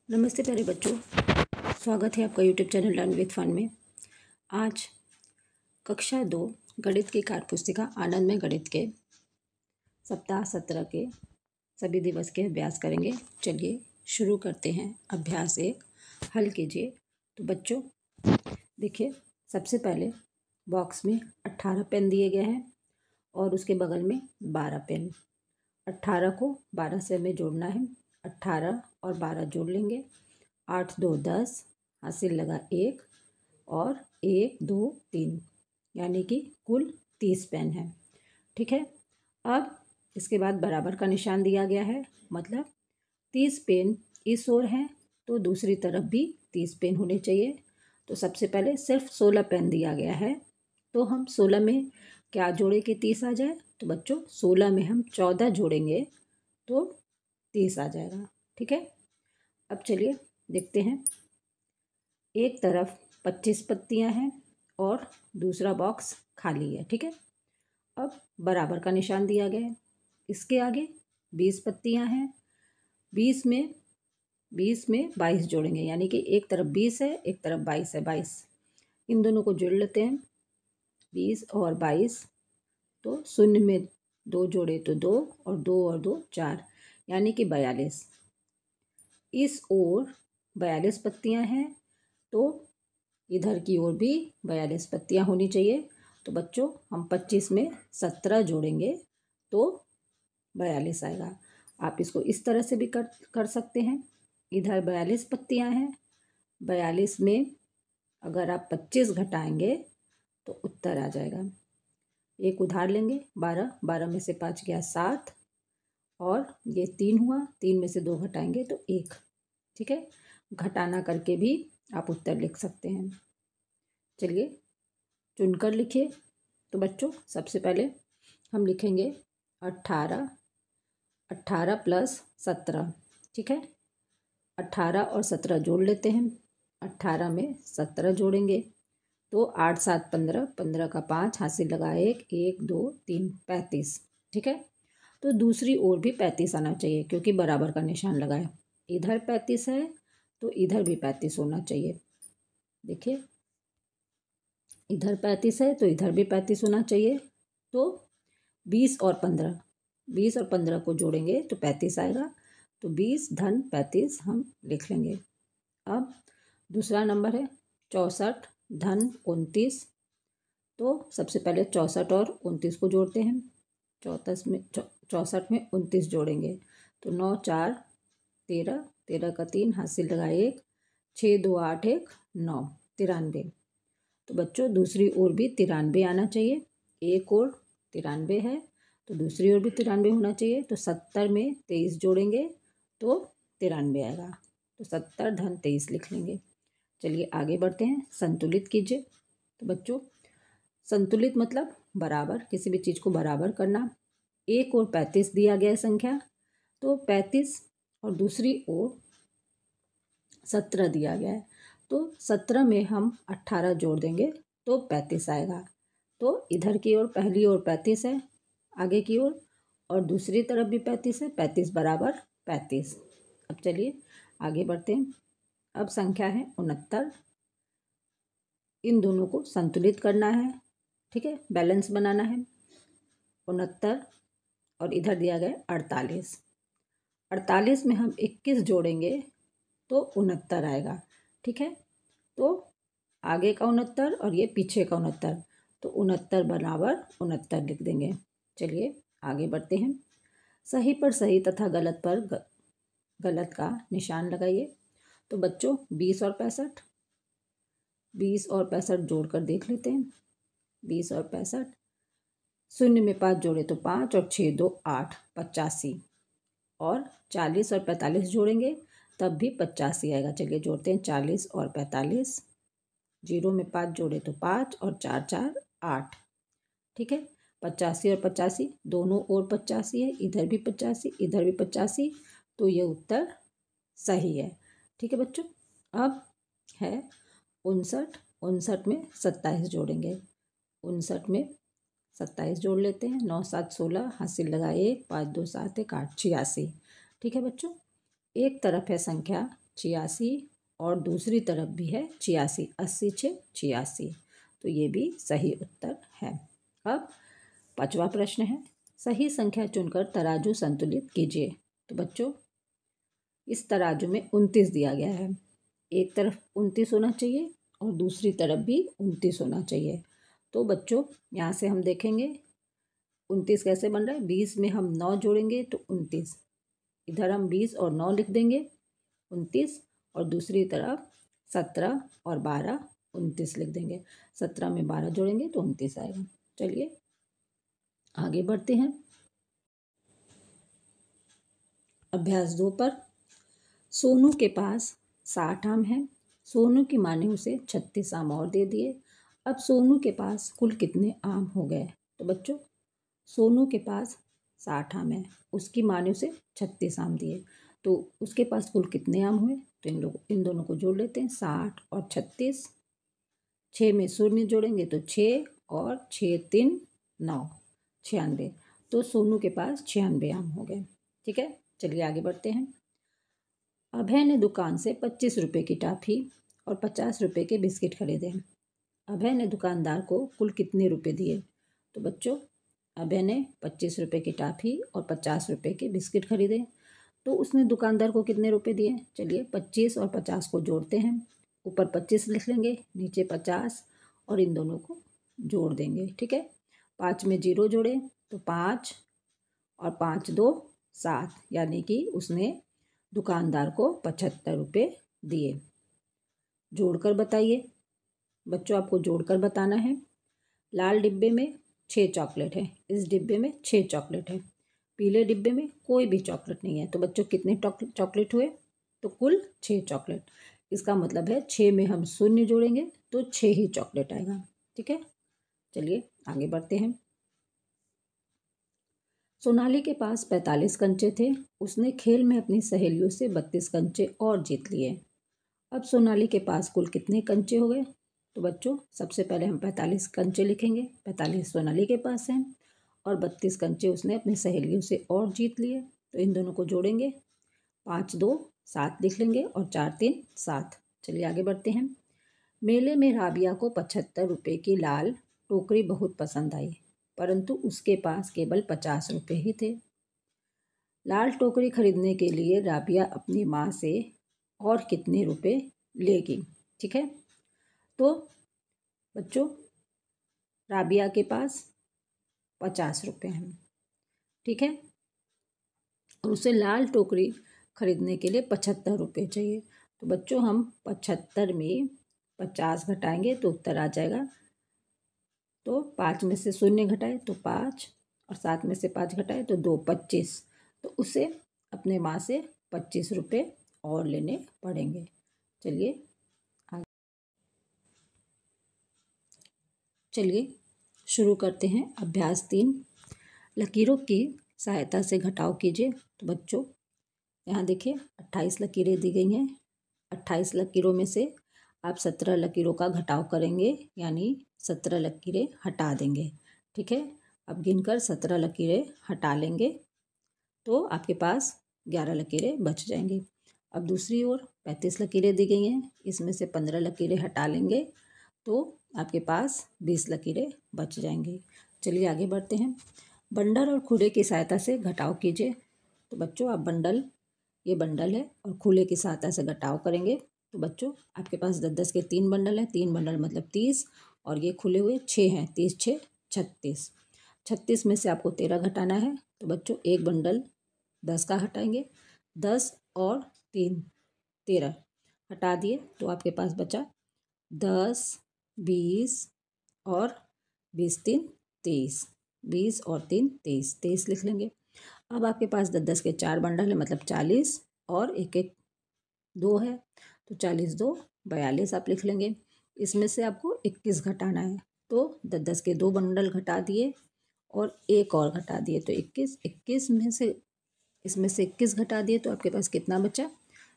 नमस्ते प्यारे बच्चों, स्वागत है आपका YouTube channel learn with fun में। आज कक्षा 2 गणित की कार्य पुस्तिका आनंद में गणित के सप्ताह 17 के सभी दिवस के अभ्यास करेंगे। चलिए शुरू करते हैं। अभ्यास 1 हल कीजिए। तो बच्चों देखिए, सबसे पहले बॉक्स में 18 पेन दिए गए हैं और उसके बगल में 12 पेन। 18 को 12 से हमें जोड़ना है। 18 और 12 जोड़ लेंगे। 8 2 10, हासिल लगा 1 और 1 2 3, यानी कि कुल 30 पेन है। ठीक है, अब इसके बाद बराबर का निशान दिया गया है, मतलब 30 पेन इस ओर हैं तो दूसरी तरफ भी 30 पेन होने चाहिए। तो सबसे पहले सिर्फ 16 पेन दिया गया है, तो हम 16 में क्या जोड़े कि 30 आ जाए। तो बच्चों 16 में हम 14 जोड़ेंगे तो 30 आ जाएगा। ठीक है, अब चलिए देखते हैं। एक तरफ 25 पत्तियां हैं और दूसरा बॉक्स खाली है। ठीक है, अब बराबर का निशान दिया गया है। इसके आगे 20 पत्तियां हैं। 20 में 22 जोड़ेंगे, यानी कि एक तरफ 20 है, एक तरफ 22 है। 22 इन दोनों को जोड़ लेते हैं, 20 और 22। तो शून्य में 2 जोड़े तो 2 और 2 और 2 4, यानी कि 42। इस ओर 42 पत्तियां हैं तो इधर की ओर भी 42 पत्तियां होनी चाहिए। तो बच्चों हम 25 में 17 जोड़ेंगे तो 42 आएगा। आप इसको इस तरह से भी कर सकते हैं। इधर 42 पत्तियां हैं, 42 में अगर आप 25 घटाएंगे तो उत्तर आ जाएगा। एक उधार लेंगे, 12 12 में से 5 गया 7 और ये 3 हुआ, 3 में से 2 घटाएंगे तो 1। ठीक है, घटाना करके भी आप उत्तर लिख सकते हैं। चलिए चुनकर लिखिए। तो बच्चों सबसे पहले हम लिखेंगे 18 प्लस 17। ठीक है, 18 और 17 जोड़ लेते हैं। 18 में 17 जोड़ेंगे तो 8 7 15, 15 का 5, हासिल लगा 1 1 2 3 35। ठीक है, तो दूसरी ओर भी 35 आना चाहिए क्योंकि बराबर का निशान लगा है। इधर 35 है तो इधर भी 35 होना चाहिए। देखिए, इधर 35 है तो इधर भी 35 होना चाहिए। तो 20 और 15 को जोड़ेंगे तो 35 आएगा। तो 20 धन 35 हम लिख लेंगे। अब दूसरा नंबर है 64 धन 29। तो सबसे पहले 64 और 29 को जोड़ते हैं। 64 में 29 जोड़ेंगे तो 9 4 13, 13 का 3, हासिल लगा 1 6 2 8 1 9, 93। तो बच्चों दूसरी ओर भी 93 आना चाहिए। एक ओर 93 है तो दूसरी ओर भी 93 होना चाहिए। तो 70 में 23 जोड़ेंगे तो 93 आएगा। तो 70 धन 23 लिख लेंगे। चलिए आगे बढ़ते हैं। संतुलित कीजिए। तो बच्चों संतुलित मतलब बराबर, किसी भी चीज़ को बराबर करना। एक ओर 35 दिया गया है संख्या, तो 35 और दूसरी ओर 17 दिया गया है तो 17 में हम 18 जोड़ देंगे तो 35 आएगा। तो इधर की ओर पहली ओर 35 है, आगे की ओर और दूसरी तरफ भी 35 है। 35 बराबर 35। अब चलिए आगे बढ़ते हैं। अब संख्या है 69। इन दोनों को संतुलित करना है। ठीक है, बैलेंस बनाना है। 69 और इधर दिया गया 48। 48 में हम 21 जोड़ेंगे तो 69 आएगा। ठीक है, तो आगे का 69 और ये पीछे का 69, तो 69 बराबर 69 लिख देंगे। चलिए आगे बढ़ते हैं। सही पर सही तथा गलत पर गलत का निशान लगाइए। तो बच्चों 20 और 65 जोड़कर देख लेते हैं। 20 और 65, शून्य में 5 जोड़े तो 5 और 6 2 8, 85। और 40 और 45 जोड़ेंगे तब भी 85 आएगा। चलिए जोड़ते हैं 40 और 45। 0 में 5 जोड़े तो 5 और 4 4 8। ठीक है, 85 और 85 दोनों ओर 85 है, इधर भी 85 इधर भी 85, तो ये उत्तर सही है। ठीक है बच्चों, अब है 59। 59 में 27 जोड़ेंगे। 59 में 27 जोड़ लेते हैं। 9 7 16, हासिल लगा 1 5 2 7 1 8, 86। ठीक है बच्चों, एक तरफ है संख्या 86 और दूसरी तरफ भी है 86, 80 6 86, तो ये भी सही उत्तर है। अब 5वां प्रश्न है, सही संख्या चुनकर तराजू संतुलित कीजिए। तो बच्चों इस तराजू में 29 दिया गया है, एक तरफ 29 होना चाहिए और दूसरी तरफ भी 29 होना चाहिए। तो बच्चों यहाँ से हम देखेंगे 29 कैसे बन रहा है, 20 में हम 9 जोड़ेंगे तो 29, इधर हम 20 और 9 लिख देंगे 29, और दूसरी तरफ 17 और 12 29 लिख देंगे, 17 में 12 जोड़ेंगे तो 29 आएगा। चलिए आगे बढ़ते हैं। अभ्यास 2 पर, सोनू के पास 60 आम हैं। सोनू की माँ ने उसे 36 आम और दे दिए। अब सोनू के पास कुल कितने आम हो गए। तो बच्चों सोनू के पास 60 आम है, उसकी माँ ने उसे 36 आम दिए, तो उसके पास कुल कितने आम हुए। तो इन दोनों को जोड़ लेते हैं, 60 और 36, 6 में शून्य जोड़ेंगे तो 6 और 6 3 9, 96, तो सोनू के पास 96 आम हो गए। ठीक है, चलिए आगे बढ़ते हैं। अभय ने दुकान से 25 रुपये की टॉफ़ी और 50 रुपये के बिस्किट खरीदे। अभय ने दुकानदार को कुल कितने रुपए दिए। तो बच्चों अभय ने 25 रुपये की टॉफ़ी और 50 रुपये के बिस्किट खरीदे, तो उसने दुकानदार को कितने रुपए दिए। चलिए 25 और 50 को जोड़ते हैं, ऊपर 25 लिख लेंगे, नीचे 50, और इन दोनों को जोड़ देंगे। ठीक है, 5 में 0 जोड़े तो 5 और 5 2 7, यानी कि उसने दुकानदार को 75 रुपये दिए। जोड़कर बताइए। बच्चों आपको जोड़कर बताना है। लाल डिब्बे में 6 चॉकलेट है, इस डिब्बे में 6 चॉकलेट है, पीले डिब्बे में कोई भी चॉकलेट नहीं है, तो बच्चों कितने चॉकलेट हुए। तो कुल 6 चॉकलेट। इसका मतलब है 6 में हम शून्य जोड़ेंगे तो 6 ही चॉकलेट आएगा। ठीक है, चलिए आगे बढ़ते हैं। सोनाली के पास 45 कंचे थे, उसने खेल में अपनी सहेलियों से 32 कंचे और जीत लिए। अब सोनाली के पास कुल कितने कंचे हो गए। तो बच्चों सबसे पहले हम 45 कंचे लिखेंगे, 45 सोनाली के पास हैं और 32 कंचे उसने अपनी सहेलियों से और जीत लिए, तो इन दोनों को जोड़ेंगे, 5 2 7 लिख लेंगे और 4 3 7। चलिए आगे बढ़ते हैं। मेले में राबिया को 75 रुपये की लाल टोकरी बहुत पसंद आई, परंतु उसके पास केवल 50 रुपये ही थे। लाल टोकरी खरीदने के लिए राबिया अपनी माँ से और कितने रुपए लेगी। ठीक है, तो बच्चों राबिया के पास 50 रुपये हैं। ठीक है, और उसे लाल टोकरी खरीदने के लिए 75 रुपये चाहिए। तो बच्चों हम 75 में 50 घटाएंगे तो उत्तर आ जाएगा। तो 5 में से शून्य घटाए तो 5, और 7 में से 5 घटाए तो 2, 25, तो उसे अपने माँ से 25 रुपये और लेने पड़ेंगे। चलिए शुरू करते हैं। अभ्यास 3, लकीरों की सहायता से घटाव कीजिए। तो बच्चों यहाँ देखिए 28 लकीरें दी गई हैं, 28 लकीरों में से आप 17 लकीरों का घटाव करेंगे, यानी 17 लकीरें हटा देंगे। ठीक है, अब गिनकर 17 लकीरें हटा लेंगे तो आपके पास 11 लकीरें बच जाएंगी। अब दूसरी ओर 35 लकीरें दी गई हैं, इसमें से 15 लकीरें हटा लेंगे तो आपके पास 20 लकीरें बच जाएंगी। चलिए आगे बढ़ते हैं। बंडल और खुले की सहायता से घटाव कीजिए। तो बच्चों आप ये बंडल है और खुले की सहायता से घटाव करेंगे। तो बच्चों आपके पास 10-10 के 3 बंडल हैं, 3 बंडल मतलब 30, और ये खुले हुए 6 हैं, 30 6 36। 36 में से आपको 13 घटाना है, तो बच्चों एक बंडल 10 का हटाएंगे, 10 और 3 13 हटा दिए तो आपके पास बचा 10 20 और 20 3 23, 20 और 3 23, 23 लिख लेंगे। अब आपके पास 10-10 के 4 बंडल है, मतलब 40, और एक एक 2 है, तो 40 2 42 आप लिख लेंगे। इसमें से आपको 21 घटाना है, तो 10-10 के 2 बंडल घटा दिए और एक और घटा दिए, तो 21, 21 में से इसमें से 21 घटा दिए तो आपके पास कितना बचा।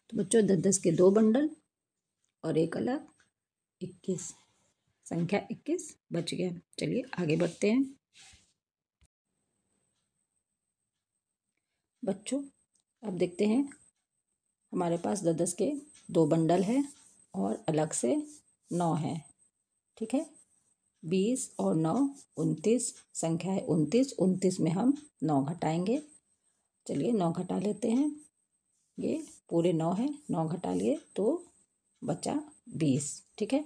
तो बच्चों 10-10 के 2 बंडल और एक अलग 21, संख्या 21 बच गया। चलिए आगे बढ़ते हैं। बच्चों अब देखते हैं हमारे पास 10-10 के 2 बंडल है और अलग से 9 है। ठीक है, 20 और 9 29, संख्या है 29। 29 में हम 9 घटाएंगे। चलिए 9 घटा लेते हैं। ये पूरे 9 है, 9 घटा लिए तो बचा 20। ठीक है,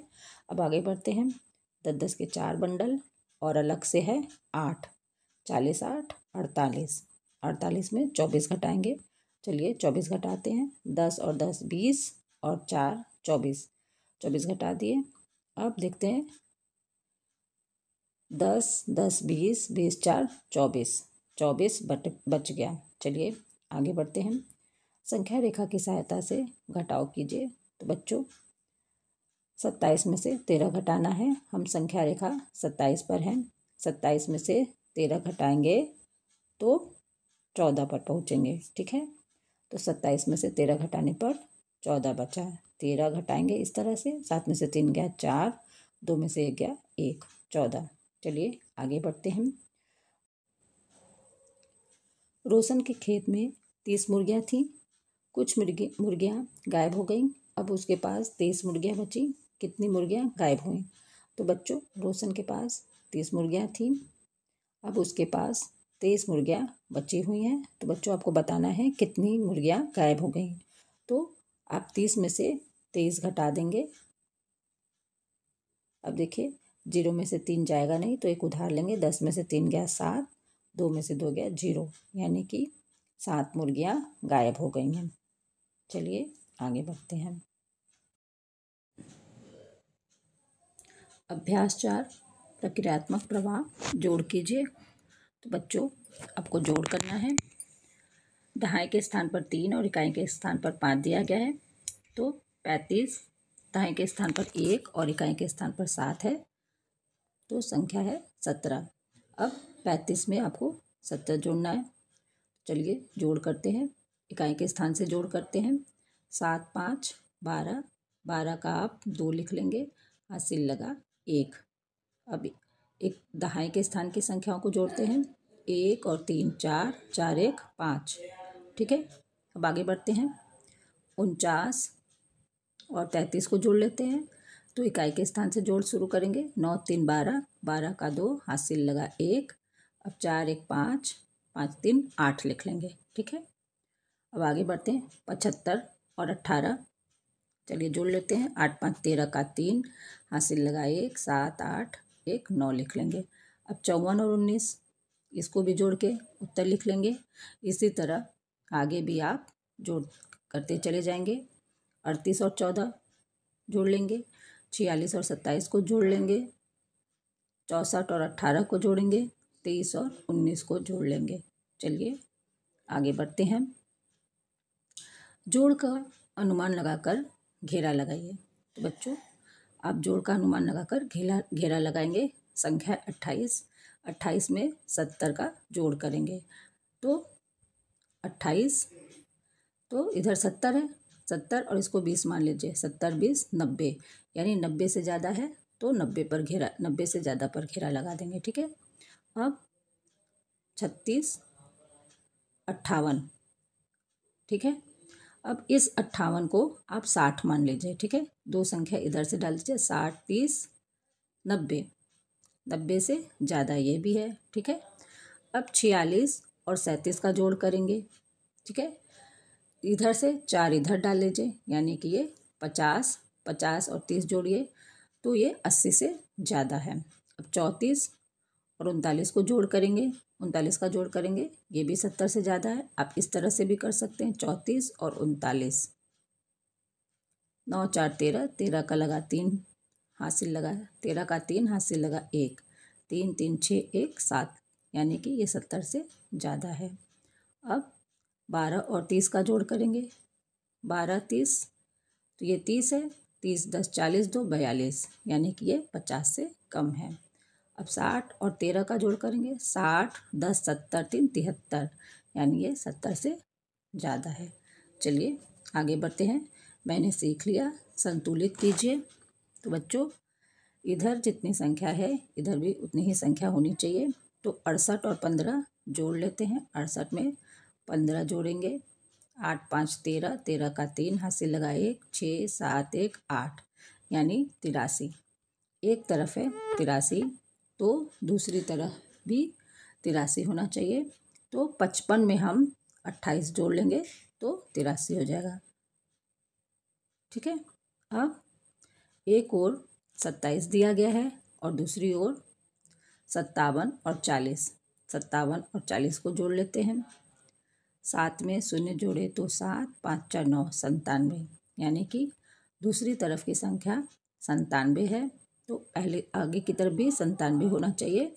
अब आगे बढ़ते हैं। 10-10 के 4 बंडल और अलग से है 8। 40 8 48। 48 में 24 घटाएंगे। चलिए 24 घटाते हैं। 10 और 10 20 और 4 24। 24 घटा दिए। अब देखते हैं 10 10 20 20 4 24। 24 बच गया। चलिए आगे बढ़ते हैं। संख्या रेखा की सहायता से घटाव कीजिए। तो बच्चों 27 में से 13 घटाना है। हम संख्या रेखा 27 पर हैं। 27 में से 13 घटाएंगे तो 14 पर पहुँचेंगे। ठीक है, तो 27 में से 13 घटाने पर 14 बचा। 13 घटाएंगे इस तरह से। 7 में से 3 गया 4, 2 में से 1 गया 1, 14। चलिए आगे बढ़ते हैं। रोशन के खेत में 30 मुर्गियाँ थीं। कुछ मुर्गियाँ गायब हो गईं। अब उसके पास 23 मुर्गियाँ बची। कितनी मुर्गियाँ गायब हुईं? तो बच्चों रोशन के पास 30 मुर्गियाँ थीं। अब उसके पास 23 मुर्गियाँ बची हुई हैं। तो बच्चों आपको बताना है कितनी मुर्गियाँ गायब हो गई। तो आप 30 में से 23 घटा देंगे। अब देखिए 0 में से 3 जाएगा नहीं तो एक उधार लेंगे। 10 में से 3 गया 7, 2 में से 2 गया 0, यानी कि 7 मुर्गियाँ गायब हो गई हैं। चलिए आगे बढ़ते हैं। अभ्यास 4 प्रक्रियात्मक प्रवाह जोड़ कीजिए। तो बच्चों आपको जोड़ करना है। दहाई के स्थान पर 3 और इकाई के स्थान पर 5 दिया गया है। तो 35 दहाई के स्थान पर 1 और इकाई के स्थान पर 7 है, तो संख्या है 17। अब 35 में आपको 70 जोड़ना है। चलिए जोड़ करते हैं। इकाई के स्थान से जोड़ करते हैं। 7 5 12, 12 का आप 2 लिख लेंगे, हासिल लगा 1। अब एक दहाई के स्थान की संख्याओं को जोड़ते हैं। 1 और 3 4, 4 1 5। ठीक है, अब आगे बढ़ते हैं। 49 और 33 को जोड़ लेते हैं। तो इकाई के स्थान से जोड़ शुरू करेंगे। 9 3 12, 12 का 2, हासिल लगा 1। अब 4 1 5, 5 3 8 लिख लेंगे। ठीक है, अब आगे बढ़ते हैं। 75 और 18, चलिए जोड़ लेते हैं। 8 5 13 का 3, हासिल लगा 1, 7 8 1 9 लिख लेंगे। अब 54 और 19, इसको भी जोड़ के उत्तर लिख लेंगे। इसी तरह आगे भी आप जोड़ करते चले जाएंगे। 38 और 14 जोड़ लेंगे। 46 और 27 को जोड़ लेंगे। 64 और 18 को जोड़ेंगे। 23 और 19 को जोड़ लेंगे। चलिए आगे बढ़ते हैं। जोड़ का अनुमान लगाकर घेरा लगाइए। तो बच्चों आप जोड़ का अनुमान लगाकर घेरा लगाएंगे। संख्या 28, 28 में 70 का जोड़ करेंगे। तो 28, तो इधर 70 है, 70 और इसको 20 मान लीजिए। 70 20 90, यानी 90 से ज़्यादा है तो 90 पर घेरा, 90 से ज़्यादा पर घेरा लगा देंगे। ठीक है, अब 36 58। ठीक है, अब इस 58 को आप 60 मान लीजिए। ठीक है, 2 संख्या इधर से डाल दीजिए। 60 30 90, 90 से ज़्यादा ये भी है। ठीक है, अब 46 और 37 का जोड़ करेंगे। ठीक है, इधर से 4 इधर डाल लीजिए, यानी कि ये 50, 50 और 30 जोड़िए तो ये 80 से ज़्यादा है। अब 34 और 39 को जोड़ करेंगे। 39 का जोड़ करेंगे, ये भी 70 से ज़्यादा है। आप इस तरह से भी कर सकते हैं। 34 और 39, 9 4 13, 13 का लगा 3, हासिल लगा 13 का 3, हासिल लगा 1, 3 3 6 1 7, यानी कि ये 70 से ज़्यादा है। अब 12 और 30 का जोड़ करेंगे। 12 30, तो ये 30 है। 30 10 40 2 42, यानी कि ये 50 से कम है। अब 60 और 13 का जोड़ करेंगे। 60 10 70 3 73, यानी ये 70 से ज़्यादा है। चलिए आगे बढ़ते हैं। मैंने सीख लिया, संतुलित कीजिए। तो बच्चों इधर जितनी संख्या है इधर भी उतनी ही संख्या होनी चाहिए। तो 68 और 15 जोड़ लेते हैं। 68 में 15 जोड़ेंगे 8 5 13, 13 का 3, हाथ से लगा 1, 6 7 1 8, यानी 83। एक तरफ है 83 तो दूसरी तरफ भी 83 होना चाहिए। तो 55 में हम 28 जोड़ लेंगे तो 83 हो जाएगा। ठीक है। अब एक ओर 27 दिया गया है और दूसरी ओर 57 और 40। 57 और 40 को जोड़ लेते हैं। 7 में शून्य जोड़े तो 7, 5 4 9, 97, यानी कि दूसरी तरफ की संख्या 97 है। तो पहले आगे की तरफ भी 97 होना चाहिए।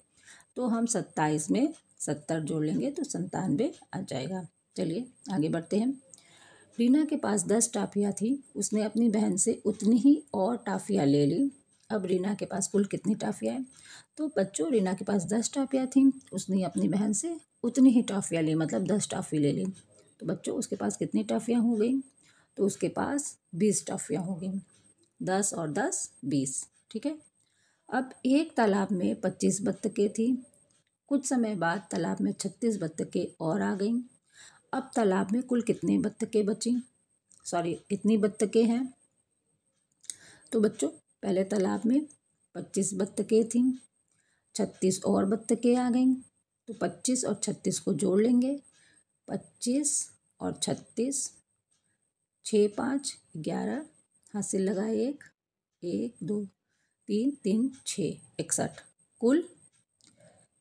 तो हम 27 में 70 जोड़ लेंगे तो 97 आ जाएगा। चलिए आगे बढ़ते हैं। रीना के पास 10 टाफियाँ थी। उसने अपनी बहन से उतनी ही और टाफियाँ ले ली। अब रीना के पास कुल कितनी टाफियाँ हैं? तो बच्चों, रीना के पास 10 टाफियाँ थीं। उसने अपनी बहन से उतनी ही टाफियाँ ली, मतलब 10 टाफी ले ली। तो बच्चों, उसके पास कितनी टाफियाँ हो गई? तो उसके पास 20 टाफियाँ हो गई। 10 और 10 20। ठीक है। अब एक तालाब में 25 बत्तखें थी। कुछ समय बाद तालाब में 36 बत्तखें और आ गईं। अब तालाब में कुल कितनी बत्तखें बची? कितनी बत्तखें हैं? तो बच्चों, पहले तालाब में 25 बत्तखें थीं, 36 और बत्तखें आ गईं। तो 25 और 36 को जोड़ लेंगे। 25 और 36, 6 5 11, हाथ से लगा 1, 1 2 3 3 6, 61। कुल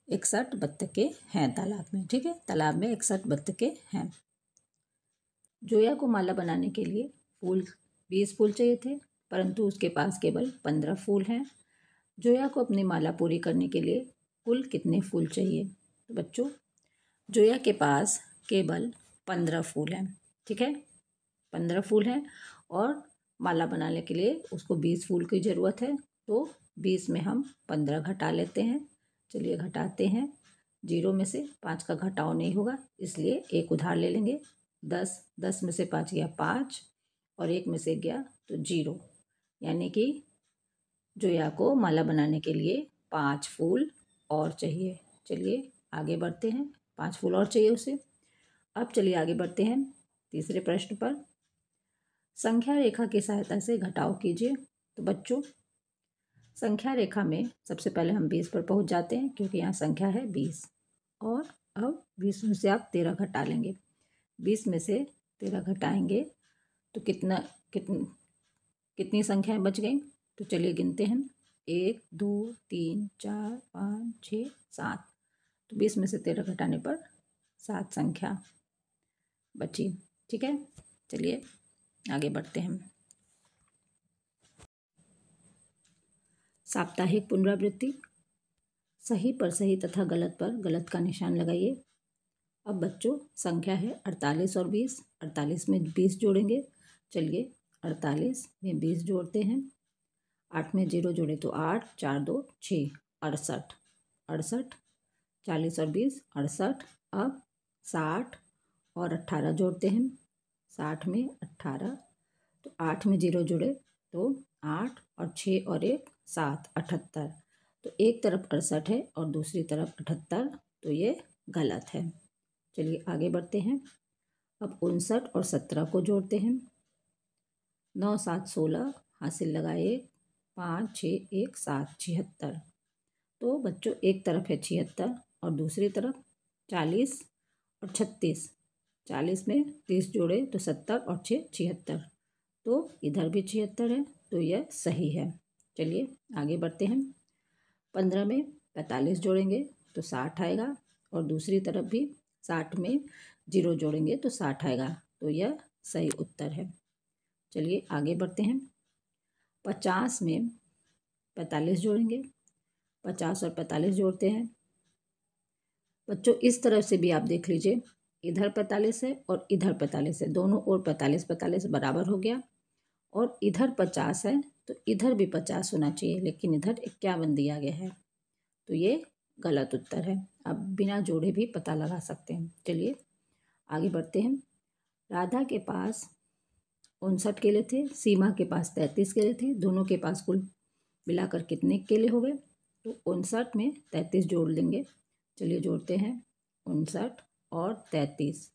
61 बत्तखें हैं तालाब में। ठीक है, तालाब में 61 बत्तखें हैं। जोया को माला बनाने के लिए 20 फूल चाहिए थे, परंतु उसके पास केवल 15 फूल हैं। जोया को अपनी माला पूरी करने के लिए कुल कितने फूल चाहिए? तो बच्चों, जोया के पास केवल 15 फूल हैं। ठीक है, 15 फूल हैं और माला बनाने के लिए उसको 20 फूल की ज़रूरत है। तो 20 में हम 15 घटा लेते हैं। चलिए घटाते हैं। 0 में से 5 का घटाव नहीं होगा, इसलिए एक उधार ले लेंगे। 10 में से 5 गया 5 और 1 में से गया तो 0, यानी कि जोया को माला बनाने के लिए 5 फूल और चाहिए। चलिए आगे बढ़ते हैं। 5 फूल और चाहिए उसे। अब चलिए आगे बढ़ते हैं तीसरे प्रश्न पर। संख्या रेखा की सहायता से घटाव कीजिए। तो बच्चों, संख्या रेखा में सबसे पहले हम 20 पर पहुंच जाते हैं, क्योंकि यहाँ संख्या है 20। और अब 20 में से आप 13 घटा लेंगे। 20 में से 13 घटाएंगे तो कितनी संख्याएं बच गई? तो चलिए गिनते हैं। 1 2 3 4 5 6 7। तो 20 में से 13 घटाने पर 7 संख्या बची। ठीक है, चलिए आगे बढ़ते हैं। साप्ताहिक पुनरावृत्ति। सही पर सही तथा गलत पर गलत का निशान लगाइए। अब बच्चों, संख्या है 48 और 20। 48 में 20 जोड़ेंगे। चलिए 48 में 20 जोड़ते हैं। 8 में 0 जोड़े तो 8, 4 2 6, 68। 68, 40 और 20 68। अब 60 और 18 जोड़ते हैं। 60 में 18, तो 8 में 0 जुड़े तो 8 और 6 और 1 7, 78। तो एक तरफ 68 है और दूसरी तरफ 78, तो ये गलत है। चलिए आगे बढ़ते हैं। अब 59 और 17 को जोड़ते हैं। 9 7 16, हासिल लगाए 5 6 1 7, 76। तो बच्चों, एक तरफ है 76 और दूसरी तरफ 40 और 36। 40 में 30 जोड़े तो 70 और 6 76। तो इधर भी 76 है, तो यह सही है। चलिए आगे बढ़ते हैं। 15 में 45 जोड़ेंगे तो 60 आएगा और दूसरी तरफ भी 60 में 0 जोड़ेंगे तो 60 आएगा, तो यह सही उत्तर है। चलिए आगे बढ़ते हैं। 50 में 45 जोड़ेंगे। 50 और 45 जोड़ते हैं। बच्चों, इस तरफ से भी आप देख लीजिए, इधर 45 है और इधर 45 है, दोनों ओर 45 45 बराबर हो गया। और इधर 50 है तो इधर भी 50 होना चाहिए, लेकिन इधर 51 दिया गया है, तो ये गलत उत्तर है। अब बिना जोड़े भी पता लगा सकते हैं। चलिए आगे बढ़ते हैं। राधा के पास 59 केले थे, सीमा के पास 33 केले थे। दोनों के पास कुल मिलाकर कितने केले हो गए? तो 59 में 33 जोड़ लेंगे। चलिए जोड़ते हैं। 59 और 33,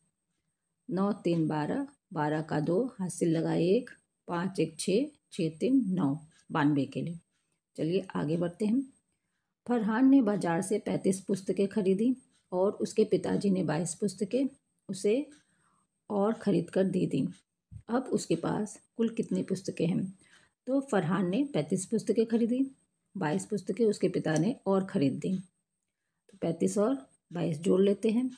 9 3 12, 12 का 2, हासिल लगा 1, 5 1 6, 6 3 9, 92 के लिए। चलिए आगे बढ़ते हैं। फरहान ने बाजार से 35 पुस्तकें खरीदी और उसके पिताजी ने 22 पुस्तकें उसे और खरीद कर दे दी। अब उसके पास कुल कितनी पुस्तकें हैं? तो फरहान ने 35 पुस्तकें खरीदी, 22 पुस्तकें उसके पिता ने और खरीद दी। तो 35 और 22 जोड़ लेते हैं।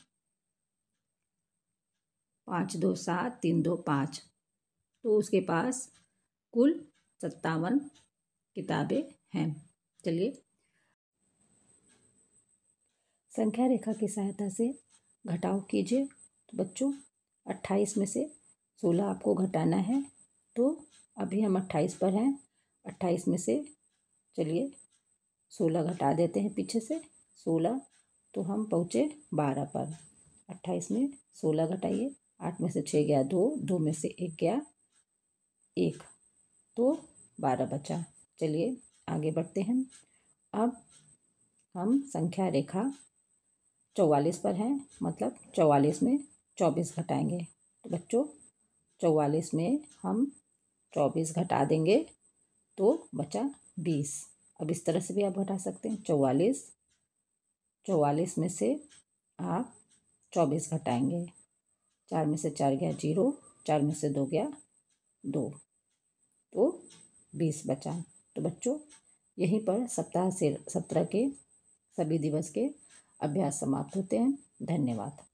5 2 7, 3 2 5। तो उसके पास कुल 57 किताबें हैं। चलिए संख्या रेखा की सहायता से घटाव कीजिए। तो बच्चों 28 में से 16 आपको घटाना है। तो अभी हम 28 पर हैं। 28 में से चलिए 16 घटा देते हैं पीछे से। 16 तो हम पहुँचे 12 पर। 28 में 16 घटाइए। 8 में से 6 गया 2, 2 में से 1 गया 1, तो 12 बचा। चलिए आगे बढ़ते हैं। अब हम संख्या रेखा 44 पर हैं, मतलब 44 में 24 घटाएंगे। तो बच्चों 44 में हम 24 घटा देंगे तो बचा 20। अब इस तरह से भी आप घटा सकते हैं। 44 में से आप 24 घटाएंगे। 4 में से 4 गया 0, 4 में से 2 गया 2, तो 20 बचा। तो बच्चों यहीं पर सप्ताह से 17 के सभी दिवस के अभ्यास समाप्त होते हैं। धन्यवाद।